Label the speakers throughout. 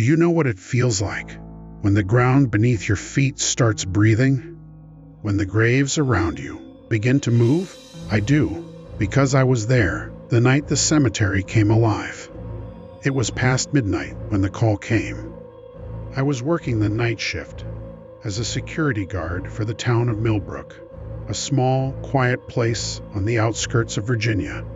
Speaker 1: Do you know what it feels like when the ground beneath your feet starts breathing? When the graves around you begin to move? I do, because I was there the night the cemetery came alive. It was past midnight when the call came. I was working the night shift as a security guard for the town of Millbrook, a small, quiet place on the outskirts of Virginia.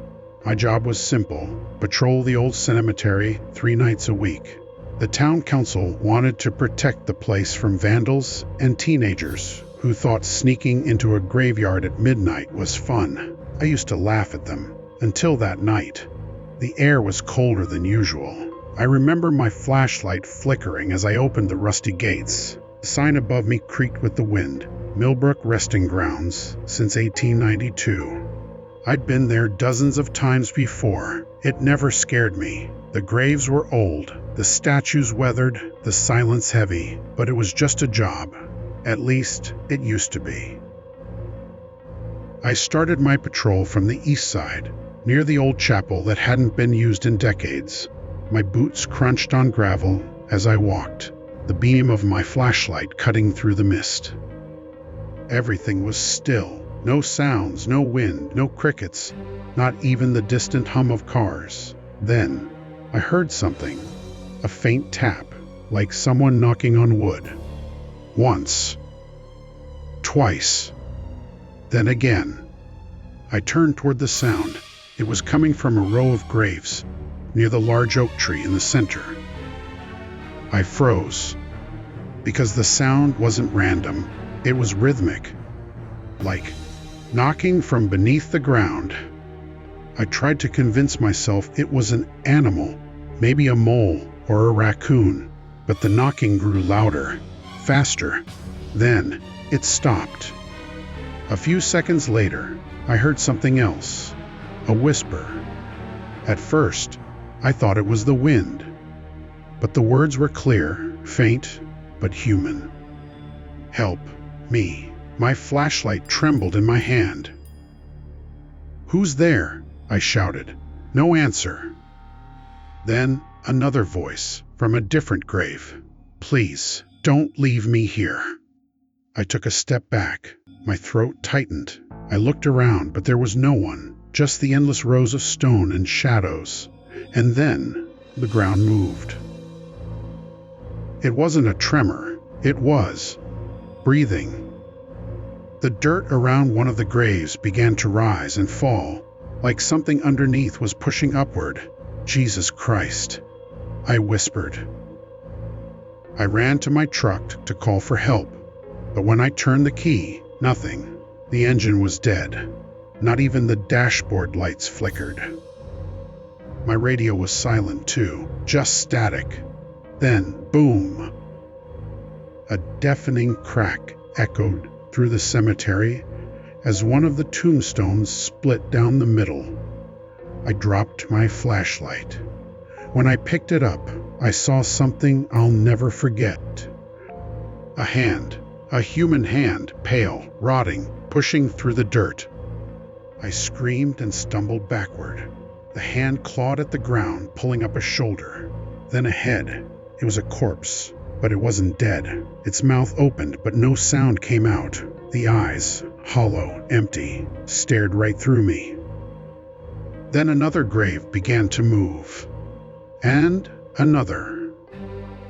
Speaker 1: My job was simple: patrol the old cemetery 3 nights a week. The town council wanted to protect the place from vandals and teenagers who thought sneaking into a graveyard at midnight was fun. I used to laugh at them, until that night. The air was colder than usual. I remember my flashlight flickering as I opened the rusty gates. The sign above me creaked with the wind. Millbrook Resting Grounds, since 1892. I'd been there dozens of times before. It never scared me. The graves were old, the statues weathered, the silence heavy, but it was just a job. At least, it used to be. I started my patrol from the east side, near the old chapel that hadn't been used in decades. My boots crunched on gravel as I walked, the beam of my flashlight cutting through the mist. Everything was still. No sounds, no wind, no crickets, not even the distant hum of cars. Then, I heard something, a faint tap, like someone knocking on wood. Once. Twice. Then again. I turned toward the sound. It was coming from a row of graves, near the large oak tree in the center. I froze, because the sound wasn't random, it was rhythmic, like knocking from beneath the ground. I tried to convince myself it was an animal, maybe a mole or a raccoon, but the knocking grew louder, faster. Then it stopped. A few seconds later, I heard something else, a whisper. At first, I thought it was the wind, but the words were clear, faint, but human. Help me. My flashlight trembled in my hand. Who's there? I shouted. No answer. Then another voice from a different grave. Please, don't leave me here. I took a step back. My throat tightened. I looked around, but there was no one, just the endless rows of stone and shadows. And then the ground moved. It wasn't a tremor. It was breathing. The dirt around one of the graves began to rise and fall, like something underneath was pushing upward. Jesus Christ, I whispered. I ran to my truck to call for help, but when I turned the key, nothing. The engine was dead. Not even the dashboard lights flickered. My radio was silent too, just static. Then, boom! A deafening crack echoed through the cemetery as one of the tombstones split down the middle. I dropped my flashlight. When I picked it up, I saw something I'll never forget. A hand, a human hand, pale, rotting, pushing through the dirt. I screamed and stumbled backward. The hand clawed at the ground, pulling up a shoulder, then a head. It was a corpse. But it wasn't dead. Its mouth opened, but no sound came out. The eyes, hollow, empty, stared right through me. Then another grave began to move. And another.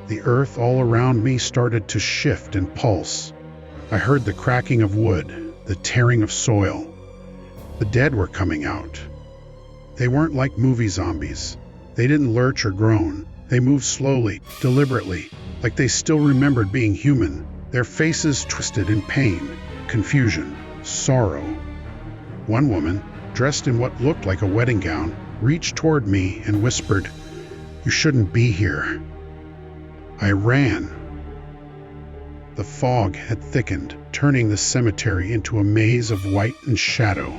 Speaker 1: The earth all around me started to shift and pulse. I heard the cracking of wood, the tearing of soil. The dead were coming out. They weren't like movie zombies. They didn't lurch or groan. They moved slowly, deliberately, like they still remembered being human, their faces twisted in pain, confusion, sorrow. One woman, dressed in what looked like a wedding gown, reached toward me and whispered, "You shouldn't be here." I ran. The fog had thickened, turning the cemetery into a maze of white and shadow.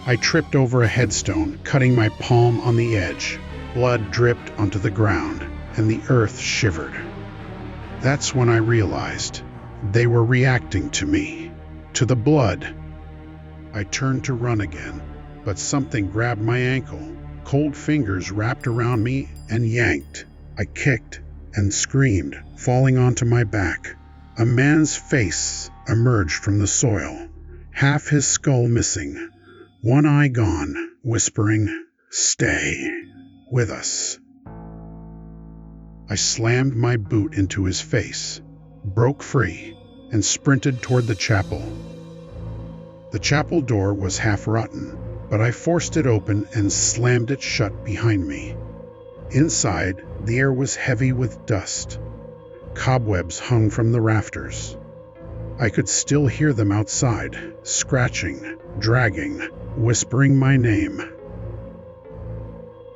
Speaker 1: I tripped over a headstone, cutting my palm on the edge. Blood dripped onto the ground, and the earth shivered. That's when I realized they were reacting to me, to the blood. I turned to run again, but something grabbed my ankle. Cold fingers wrapped around me and yanked. I kicked, and screamed, falling onto my back. A man's face emerged from the soil, half his skull missing, one eye gone, whispering, "Stay with us." I slammed my boot into his face, broke free, and sprinted toward the chapel. The chapel door was half rotten, but I forced it open and slammed it shut behind me. Inside, the air was heavy with dust. Cobwebs hung from the rafters. I could still hear them outside, scratching, dragging, whispering my name.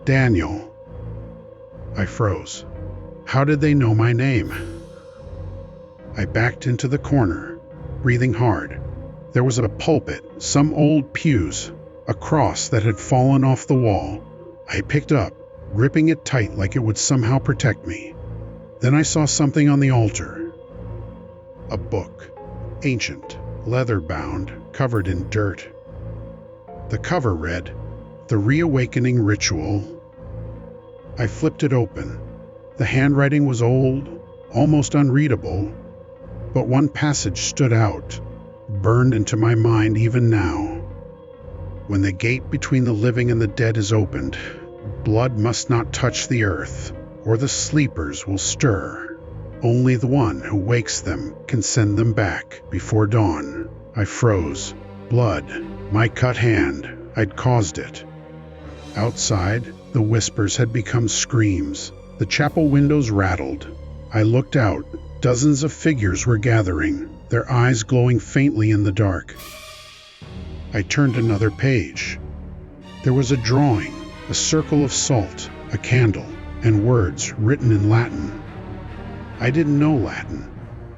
Speaker 1: "Daniel." I froze. How did they know my name? I backed into the corner, breathing hard. There was a pulpit, some old pews, a cross that had fallen off the wall. I picked up, gripping it tight like it would somehow protect me. Then I saw something on the altar. A book, ancient, leather-bound, covered in dirt. The cover read, "The Reawakening Ritual." I flipped it open. The handwriting was old, almost unreadable, but one passage stood out, burned into my mind even now. "When the gate between the living and the dead is opened, blood must not touch the earth, or the sleepers will stir. Only the one who wakes them can send them back before dawn." I froze. Blood. My cut hand. I'd caused it. Outside, the whispers had become screams. The chapel windows rattled. I looked out. Dozens of figures were gathering, their eyes glowing faintly in the dark. I turned another page. There was a drawing, a circle of salt, a candle, and words written in Latin. I didn't know Latin,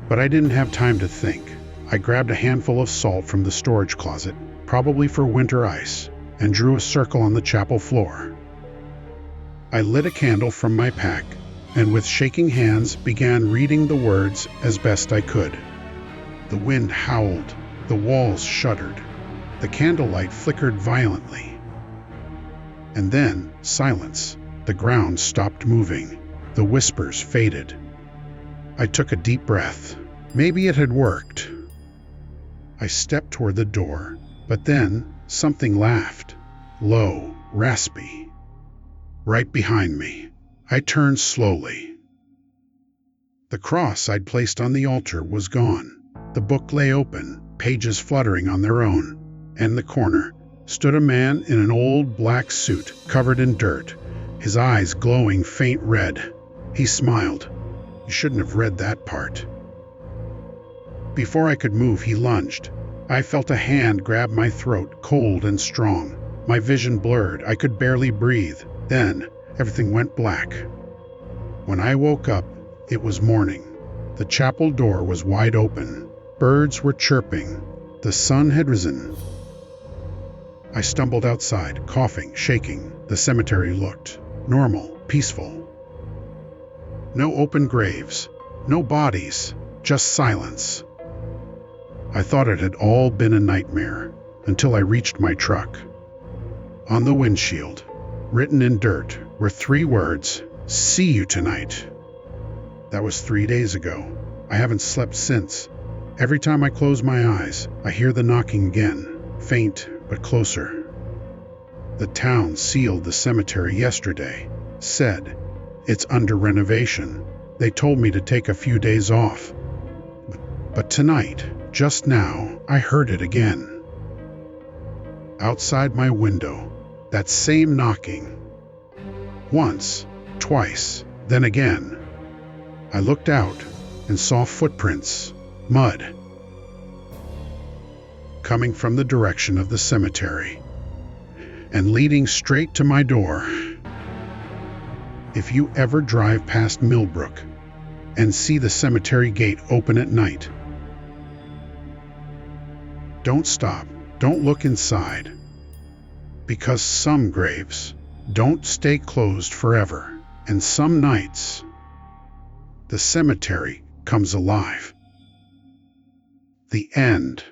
Speaker 1: but I didn't have time to think. I grabbed a handful of salt from the storage closet, probably for winter ice, and drew a circle on the chapel floor. I lit a candle from my pack, and with shaking hands began reading the words as best I could. The wind howled, the walls shuddered, the candlelight flickered violently. And then, silence. The ground stopped moving. The whispers faded. I took a deep breath. Maybe it had worked. I stepped toward the door, but then something laughed, low, raspy. Right behind me. I turned slowly. The cross I'd placed on the altar was gone. The book lay open, pages fluttering on their own. And in the corner stood a man in an old black suit covered in dirt, his eyes glowing faint red. He smiled. You shouldn't have read that part. Before I could move, he lunged. I felt a hand grab my throat, cold and strong. My vision blurred. I could barely breathe. Then, everything went black. When I woke up, it was morning. The chapel door was wide open. Birds were chirping. The sun had risen. I stumbled outside, coughing, shaking. The cemetery looked normal, peaceful. No open graves, no bodies, just silence. I thought it had all been a nightmare, until I reached my truck. On the windshield, written in dirt, were 3 words, "See you tonight." That was 3 days ago. I haven't slept since. Every time I close my eyes, I hear the knocking again, faint but closer. The town sealed the cemetery yesterday, said, "It's under renovation." They told me to take a few days off. But tonight, just now, I heard it again. Outside my window, that same knocking. Once, twice, then again. I looked out and saw footprints, mud, coming from the direction of the cemetery and leading straight to my door. If you ever drive past Millbrook and see the cemetery gate open at night, don't stop, don't look inside, because some graves don't stay closed forever, and some nights, the cemetery comes alive. The end.